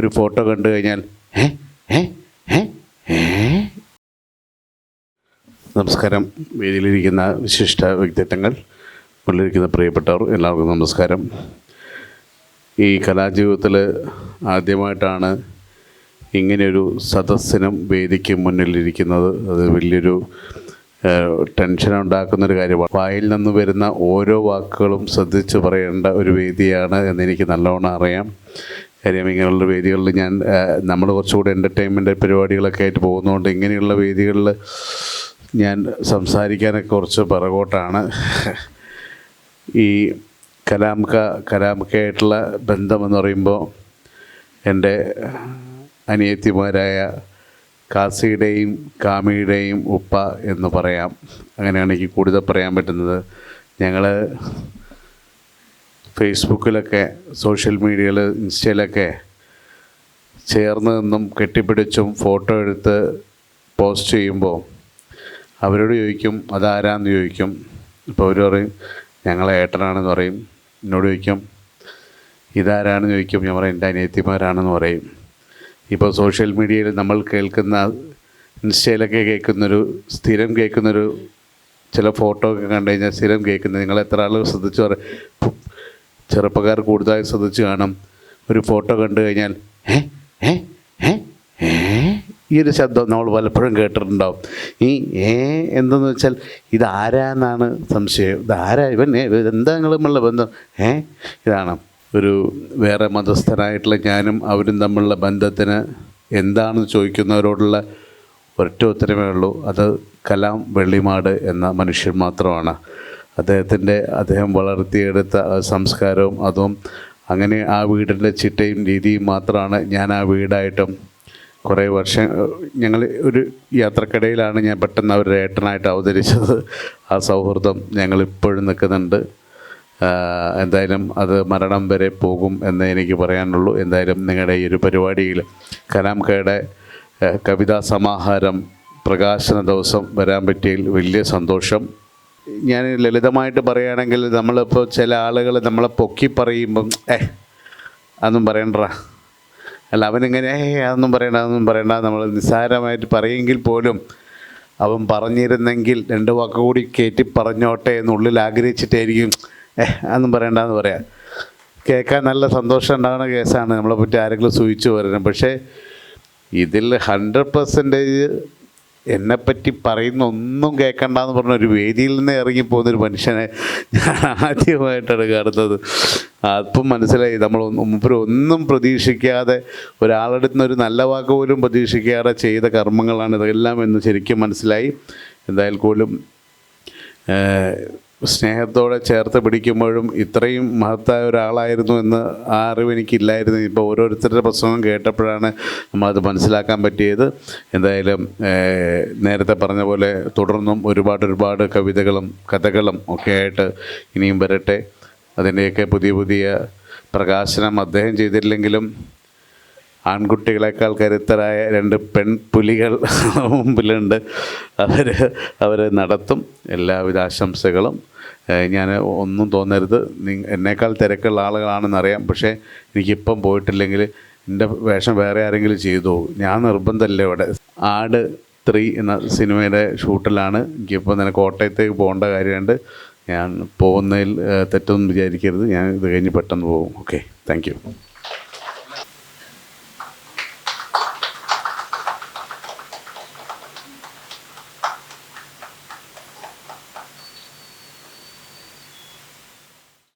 ഒരു ഫോട്ടോ കണ്ടു കഴിഞ്ഞാൽ ഏ ഏ ഏ ഏ. നമസ്കാരം. വേദിയിലിരിക്കുന്ന വിശിഷ്ട വ്യക്തിത്വങ്ങൾ, ഉള്ളിരിക്കുന്ന പ്രിയപ്പെട്ടവർ, എല്ലാവർക്കും നമസ്കാരം. ഈ കലാജീവിതത്തിൽ ആദ്യമായിട്ടാണ് ഇങ്ങനെയൊരു സദസ്സിനും വേദിക്ക് മുന്നിലിരിക്കുന്നത്. അത് വലിയൊരു ടെൻഷൻ ഉണ്ടാക്കുന്നൊരു കാര്യമാണ്. വായിൽ നിന്ന് വരുന്ന ഓരോ വാക്കുകളും ശ്രദ്ധിച്ച് പറയേണ്ട ഒരു വേദിയാണ് എന്നെനിക്ക് നല്ലവണ്ണം അറിയാം. കാര്യം ഇങ്ങനെയുള്ള വേദികളിൽ നമ്മൾ കുറച്ചുകൂടി എൻ്റർടൈൻമെൻ്റ് പരിപാടികളൊക്കെ ആയിട്ട് പോകുന്നതുകൊണ്ട് ഇങ്ങനെയുള്ള വേദികളിൽ ഞാൻ സംസാരിക്കാനൊക്കെ കുറച്ച് പിറകോട്ടാണ്. ഈ കലാംകയായിട്ടുള്ള ബന്ധമെന്ന് പറയുമ്പോൾ എൻ്റെ അനിയത്തിമാരായ കാസിയുടെയും കാമിയുടെയും ഉപ്പ എന്ന് പറയാം. അങ്ങനെയാണ് എനിക്ക് കൂടുതൽ പറയാൻ പറ്റുന്നത്. ഞങ്ങൾ ഫേസ്ബുക്കിലൊക്കെ സോഷ്യൽ മീഡിയയിൽ ഇൻസ്റ്റയിലൊക്കെ ചേർന്ന് നിന്നും കെട്ടിപ്പിടിച്ചും ഫോട്ടോ എടുത്ത് പോസ്റ്റ് ചെയ്യുമ്പോൾ അവരോട് ചോദിക്കും അതാരാന്ന് ചോദിക്കും. ഇപ്പോൾ അവർ പറയും ഞങ്ങളെ ഏട്ടനാണെന്ന് പറയും. എന്നോട് ചോദിക്കും ഇതാരാണെന്ന് ചോദിക്കും. ഞാൻ പറയും എൻ്റെ അനിയത്തിമാരാണെന്ന് പറയും. ഇപ്പോൾ സോഷ്യൽ മീഡിയയിൽ നമ്മൾ കേൾക്കുന്ന, ഇൻസ്റ്റയിലൊക്കെ സ്ഥിരം കേൾക്കുന്നൊരു ചില ഫോട്ടോ ഒക്കെ കണ്ടു കഴിഞ്ഞാൽ സ്ഥിരം കേൾക്കുന്നത്, നിങ്ങൾ എത്ര ആൾ ശ്രദ്ധിച്ചു പറയും, ചെറുപ്പക്കാർ കൂടുതലായി ശ്രദ്ധിച്ച് കാണും. ഒരു ഫോട്ടോ കണ്ടു കഴിഞ്ഞാൽ ഏ ഏ ഏ ഏ ഈ ഒരു ശബ്ദം നമ്മൾ പലപ്പോഴും കേട്ടിട്ടുണ്ടാവും. ഈ എന്തെന്ന് വെച്ചാൽ ഇതാരാന്നാണ് സംശയം. ഇതാരാ ഇവൻ, എന്താ നിങ്ങളുമുള്ള ബന്ധം? ഇതാണ് ഒരു വേറെ മതസ്ഥനായിട്ടുള്ള ഞാനും അവരും തമ്മിലുള്ള ബന്ധത്തിന് എന്താണെന്ന് ചോദിക്കുന്നവരോടുള്ള ഒരൊറ്റ ഉത്തരമേ ഉള്ളൂ. അത് കലാം വെള്ളിമാട് എന്ന മനുഷ്യൻ മാത്രമാണ്. അദ്ദേഹം വളർത്തിയെടുത്ത സംസ്കാരവും അതും അങ്ങനെ ആ വീടിൻ്റെ ചിട്ടയും രീതിയും മാത്രമാണ് ഞാൻ ആ വീടായിട്ടും കുറേ വർഷം ഞങ്ങൾ ഒരു യാത്രക്കിടയിലാണ് ഞാൻ പെട്ടെന്ന് അവരുടെ ഏട്ടനായിട്ട് അവതരിച്ചത്. ആ സൗഹൃദം ഞങ്ങളിപ്പോഴും നിൽക്കുന്നുണ്ട്. എന്തായാലും അത് മരണം വരെ പോകും എന്നേ എനിക്ക് പറയാനുള്ളൂ. എന്തായാലും നിങ്ങളുടെ ഈ ഒരു പരിപാടിയിൽ കലാംകയുടെ കവിതാ സമാഹാരം പ്രകാശന ദിവസം വരാൻ പറ്റിയതിൽ വലിയ സന്തോഷം. ഞാൻ ലളിതമായിട്ട് പറയുകയാണെങ്കിൽ, നമ്മളിപ്പോൾ ചില ആളുകൾ നമ്മളെ പൊക്കി പറയുമ്പം അതൊന്നും പറയണ്ട, അല്ല അവനിങ്ങനെ അതൊന്നും പറയണ്ട നമ്മൾ നിസ്സാരമായിട്ട് പറയുമെങ്കിൽ പോലും അവൻ പറഞ്ഞിരുന്നെങ്കിൽ 2 വാക്ക് കൂടി കയറ്റി പറഞ്ഞോട്ടെ എന്നുള്ളിൽ ആഗ്രഹിച്ചിട്ടായിരിക്കും അതൊന്നും പറയണ്ടെന്ന് പറയാം. കേൾക്കാൻ നല്ല സന്തോഷം ഉണ്ടാകുന്ന കേസാണ്. നമ്മളെ പറ്റി ആരെങ്കിലും സൂചിച്ചു പറയണം. പക്ഷേ ഇതിൽ 100% എന്നെപ്പറ്റി പറയുന്ന ഒന്നും കേൾക്കണ്ടെന്ന് പറഞ്ഞൊരു വേദിയിൽ നിന്ന് ഇറങ്ങിപ്പോകുന്നൊരു മനുഷ്യനെ ഞാൻ ആദ്യമായിട്ടാണ് കാണുന്നത്. അപ്പം മനസ്സിലായി നമ്മൾ ഒന്നും പ്രതീക്ഷിക്കാതെ, ഒരാളെടുത്ത് നിന്ന് ഒരു നല്ല വാക്ക് പോലും പ്രതീക്ഷിക്കാതെ ചെയ്ത കർമ്മങ്ങളാണ് ഇതെല്ലാം എന്ന് ശരിക്കും മനസ്സിലായി. എന്തായാലും പോലും സ്നേഹത്തോടെ ചേർത്ത് പിടിക്കുമ്പോഴും ഇത്രയും മഹത്തായ ഒരാളായിരുന്നു എന്ന് ആ അറിവ് എനിക്കില്ലായിരുന്നു. ഇപ്പോൾ ഓരോരുത്തരുടെ പ്രസംഗം കേട്ടപ്പോഴാണ് നമ്മളത് മനസ്സിലാക്കാൻ പറ്റിയത്. എന്തായാലും നേരത്തെ പറഞ്ഞ പോലെ തുടർന്നും ഒരുപാട് കവിതകളും കഥകളും ഒക്കെ ആയിട്ട് ഇനിയും വരട്ടെ. അതിൻ്റെയൊക്കെ പുതിയ പ്രകാശനം അദ്ദേഹം ചെയ്തില്ലെങ്കിലും ആൺകുട്ടികളെക്കാൾ കരുത്തരായ 2 പെൺപുലികൾ മുമ്പിലുണ്ട്. അവർ നടത്തും. എല്ലാവിധ ആശംസകളും. ഞാൻ ഒന്നും തോന്നരുത്, എന്നേക്കാൾ തിരക്കുള്ള ആളുകളാണെന്നറിയാം. പക്ഷേ എനിക്കിപ്പം പോയിട്ടില്ലെങ്കിൽ എൻ്റെ വേഷം വേറെ ആരെങ്കിലും ചെയ്തു. ഞാൻ നിർബന്ധമല്ലേ ഇവിടെ. ആട് 3 എന്ന സിനിമയുടെ ഷൂട്ടിലാണ്. എനിക്കിപ്പോൾ തന്നെ കോട്ടയത്തേക്ക് പോകേണ്ട കാര്യമുണ്ട്. ഞാൻ പോകുന്നതിൽ തെറ്റൊന്നും വിചാരിക്കരുത്. ഞാൻ ഇത് കഴിഞ്ഞ് പെട്ടെന്ന് പോകും. Okay, thank you.